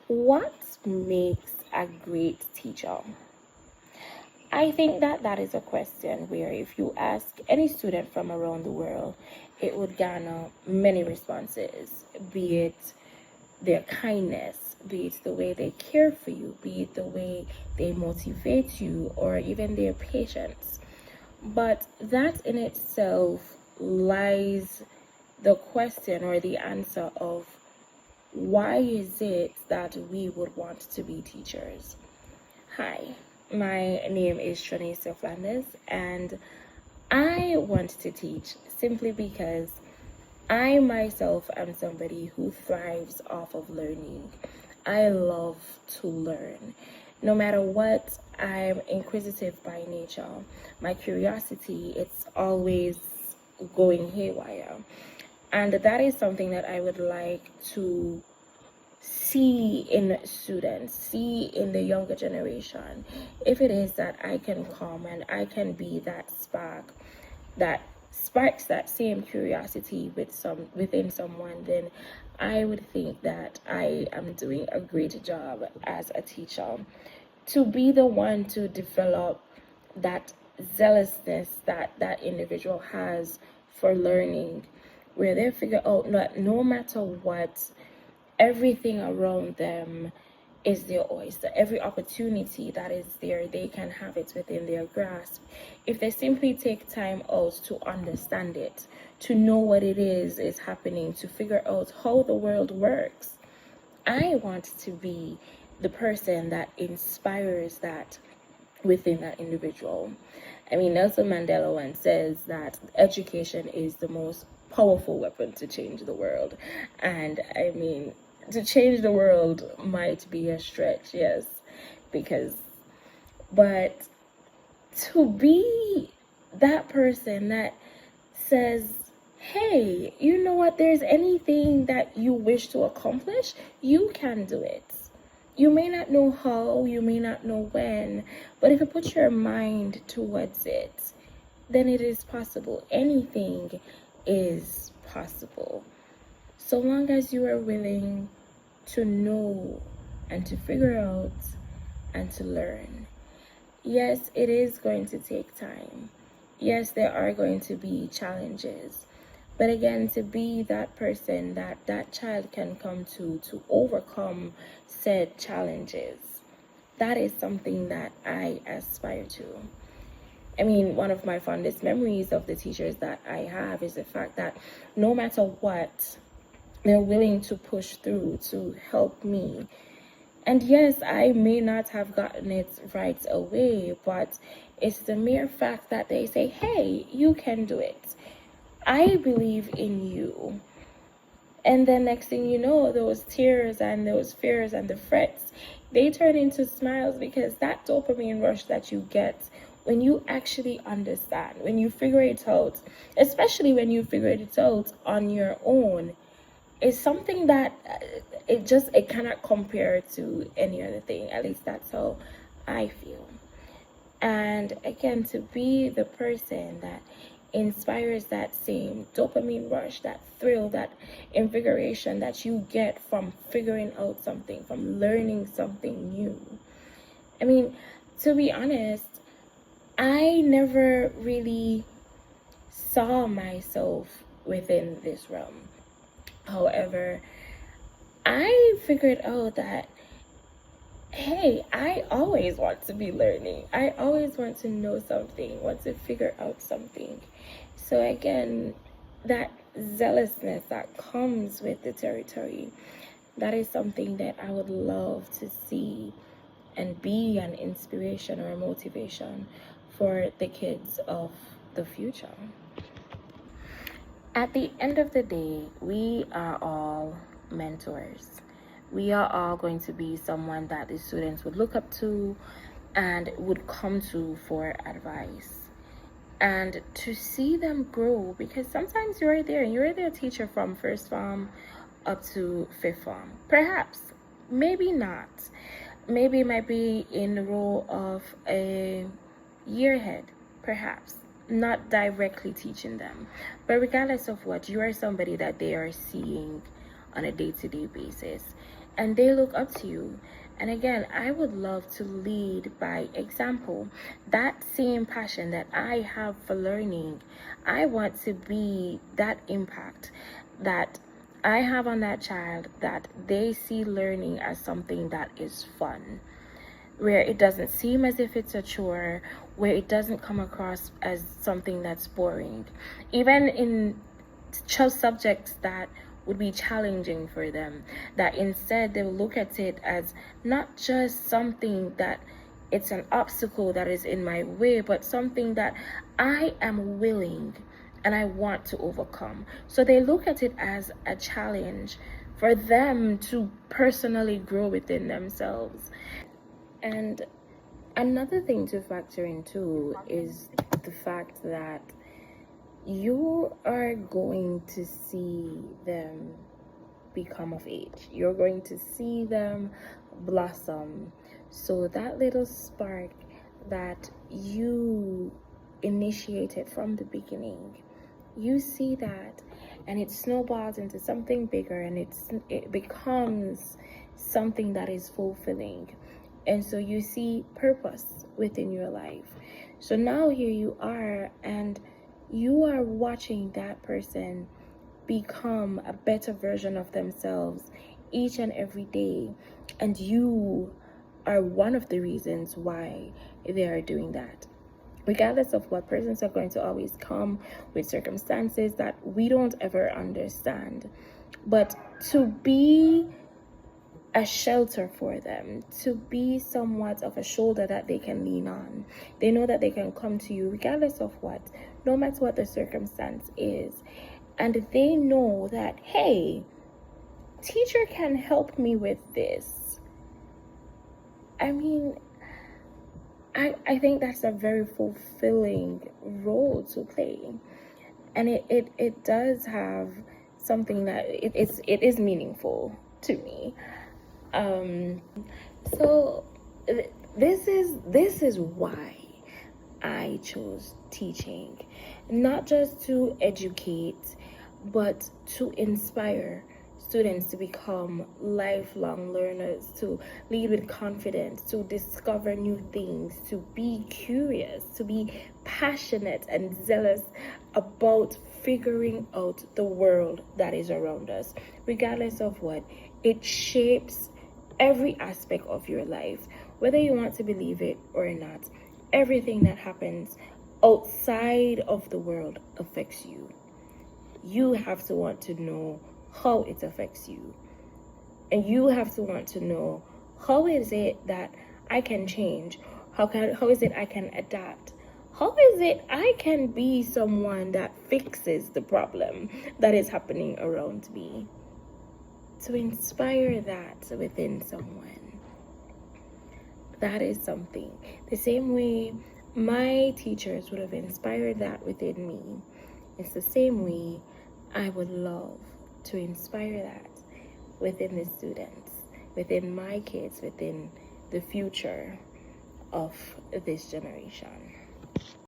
What makes a great teacher? I think that is a question where if you ask any student from around the world, it would garner many responses, be it their kindness, be it the way they care for you, be it the way they motivate you, or even their patience. But that in itself lies the question or the answer of why is it that we would want to be teachers? Hi, my name is Shanice Flanders, and I want to teach simply because I myself am somebody who thrives off of learning. I love to learn. No matter what, I'm inquisitive by nature. My curiosity, it's always going haywire. And that is something that I would like to see in students, see in the younger generation. If it is that I can come and I can be that spark that sparks that same curiosity within someone, then I would think that I am doing a great job as a teacher. To be the one to develop that zealousness that individual has for learning, where they figure out that no matter what, everything around them is their oyster. Every opportunity that is there, they can have it within their grasp. If they simply take time out to understand it, to know what it is happening, to figure out how the world works. I want to be the person that inspires that within that individual. I mean, Nelson Mandela once says that education is the most powerful weapon to change the world. And I mean, to change the world might be a stretch, yes, but to be that person that says, hey, you know what, there's anything that you wish to accomplish, you can do it. You may not know how, you may not know when, but if you put your mind towards it, then it is possible. Anything is possible. So long as you are willing to know and to figure out and to learn. Yes, it is going to take time. Yes, there are going to be challenges. But again, to be that person that child can come to overcome said challenges, that is something that I aspire to. I mean, one of my fondest memories of the teachers that I have is the fact that no matter what, they're willing to push through to help me. And yes, I may not have gotten it right away, but it's the mere fact that they say, hey, you can do it. I believe in you. And then next thing you know, those tears and those fears and the frets, they turn into smiles, because that dopamine rush that you get when you actually understand, when you figure it out, especially when you figure it out on your own, is something that it cannot compare to any other thing. At least that's how I feel. And again, to be the person that inspires that same dopamine rush, that thrill, that invigoration that you get from figuring out something, from learning something new. I mean, to be honest, I never really saw myself within this realm. However, I figured out that, hey, I always want to be learning. I always want to know something, want to figure out something. So again, that zealousness that comes with the territory, that is something that I would love to see and be an inspiration or a motivation for the kids of the future. At the end of the day, we are all mentors. We are all going to be someone that the students would look up to and would come to for advice. And to see them grow, because sometimes you're their teacher from first form up to fifth form. Perhaps, maybe not. Maybe it might be in the role of a yearhead, perhaps not directly teaching them, but regardless of what, you are somebody that they are seeing on a day-to-day basis. and they look up to you. And again, I would love to lead by example. That same passion that I have for learning, I want to be that impact that I have on that child, that they see learning as something that is fun, where it doesn't seem as if it's a chore, where it doesn't come across as something that's boring. Even in subjects that would be challenging for them, that instead they'll look at it as not just something that it's an obstacle that is in my way, but something that I am willing and I want to overcome. So they look at it as a challenge for them to personally grow within themselves. And another thing to factor in too is the fact that you are going to see them become of age. You're going to see them blossom. So that little spark that you initiated from the beginning, you see that, and it snowballs into something bigger, and it becomes something that is fulfilling. And so you see purpose within your life. So now here you are, and you are watching that person become a better version of themselves each and every day. And you are one of the reasons why they are doing that. Regardless of what, persons are going to always come with circumstances that we don't ever understand. But to be a shelter for them, to be somewhat of a shoulder that they can lean on. They know that they can come to you regardless of what, no matter what the circumstance is. And they know that, hey, teacher can help me with this. I mean, I think that's a very fulfilling role to play. And it does have something that it is meaningful to me. So this is why I chose teaching, not just to educate, but to inspire students to become lifelong learners, to lead with confidence, to discover new things, to be curious, to be passionate and zealous about figuring out the world that is around us. Regardless of what, it shapes every aspect of your life, whether you want to believe it or not. Everything that happens outside of the world affects you. You have to want to know how it affects you. And you have to want to know, how is it that I can change? How is it I can adapt? How is it I can be someone that fixes the problem that is happening around me? To inspire that within someone, that is something. The same way my teachers would have inspired that within me, it's the same way I would love to inspire that within the students, within my kids, within the future of this generation.